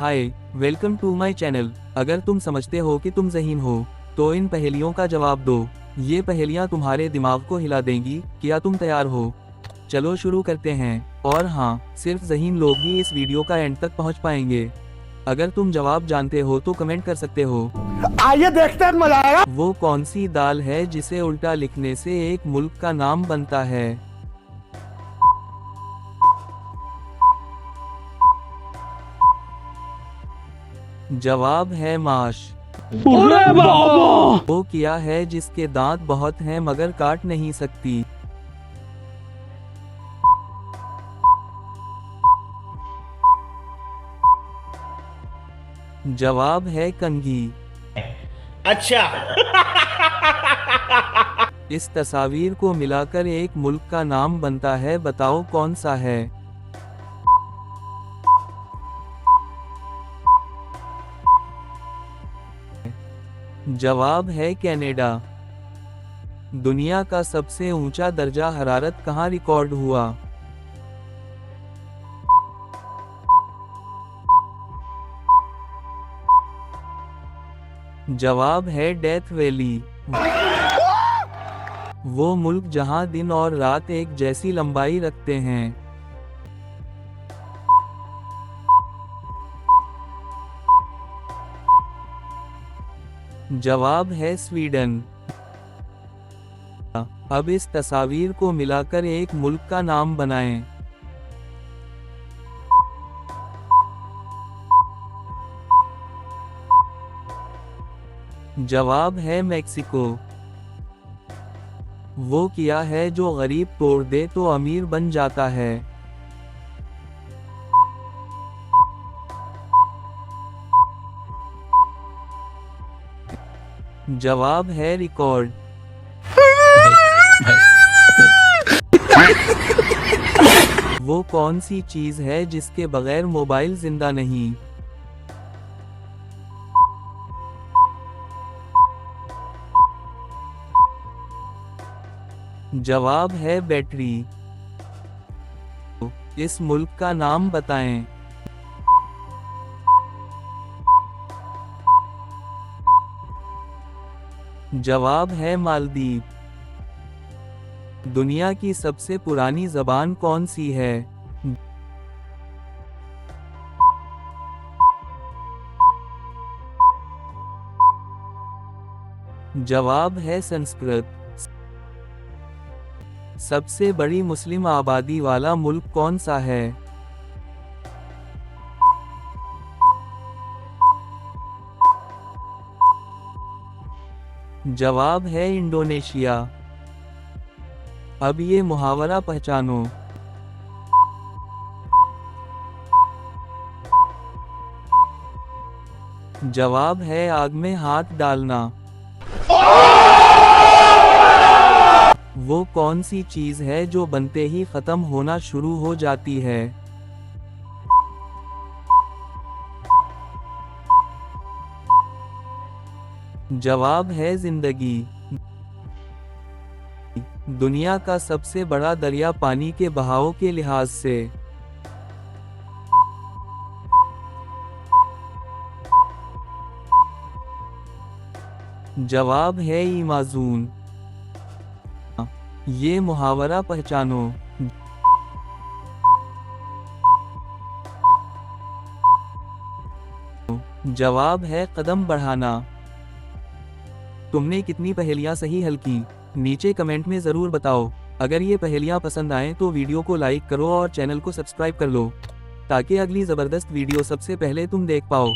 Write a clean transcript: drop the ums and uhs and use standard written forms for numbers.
Hi, welcome to my channel. अगर तुम समझते हो कि तुम ज़हीन हो, तो इन पहेलियों का जवाब दो। ये पहेलियाँ तुम्हारे दिमाग को हिला देंगी। क्या तुम तैयार हो? चलो शुरू करते हैं। और हाँ, सिर्फ ज़हीन लोग ही इस वीडियो का एंड तक पहुँच पाएंगे। अगर तुम जवाब जानते हो तो कमेंट कर सकते हो। आइए देखते हैं, मजा आएगा। वो कौन सी दाल है जिसे उल्टा लिखने से एक मुल्क का नाम बनता है? जवाब है माश। अरे बाबा! वो क्या है जिसके दांत बहुत हैं मगर काट नहीं सकती? जवाब है कंघी। अच्छा। इस तस्वीर को मिलाकर एक मुल्क का नाम बनता है, बताओ कौन सा है? जवाब है कनाडा। दुनिया का सबसे ऊंचा दर्जा हरारत कहाँ रिकॉर्ड हुआ? जवाब है डेथ वैली। वो मुल्क जहां दिन और रात एक जैसी लंबाई रखते हैं। जवाब है स्वीडन। अब इस तस्वीर को मिलाकर एक मुल्क का नाम बनाएं। जवाब है मेक्सिको। वो क्या है जो गरीब तोड़ दे तो अमीर बन जाता है? जवाब है रिकॉर्ड। वो कौन सी चीज है जिसके बगैर मोबाइल जिंदा नहीं? जवाब है बैटरी। इस मुल्क का नाम बताएं। जवाब है मालदीव। दुनिया की सबसे पुरानी जबान कौन सी है? जवाब है संस्कृत। सबसे बड़ी मुस्लिम आबादी वाला मुल्क कौन सा है? जवाब है इंडोनेशिया। अब ये मुहावरा पहचानो। जवाब है आग में हाथ डालना। वो कौन सी चीज है जो बनते ही खत्म होना शुरू हो जाती है? जवाब है जिंदगी। दुनिया का सबसे बड़ा दरिया पानी के बहाव के लिहाज से? जवाब है अमेज़न। ये मुहावरा पहचानो। जवाब है कदम बढ़ाना। तुमने कितनी पहेलियां सही हल की? नीचे कमेंट में जरूर बताओ। अगर ये पहेलियां पसंद आए तो वीडियो को लाइक करो और चैनल को सब्सक्राइब कर लो, ताकि अगली जबरदस्त वीडियो सबसे पहले तुम देख पाओ।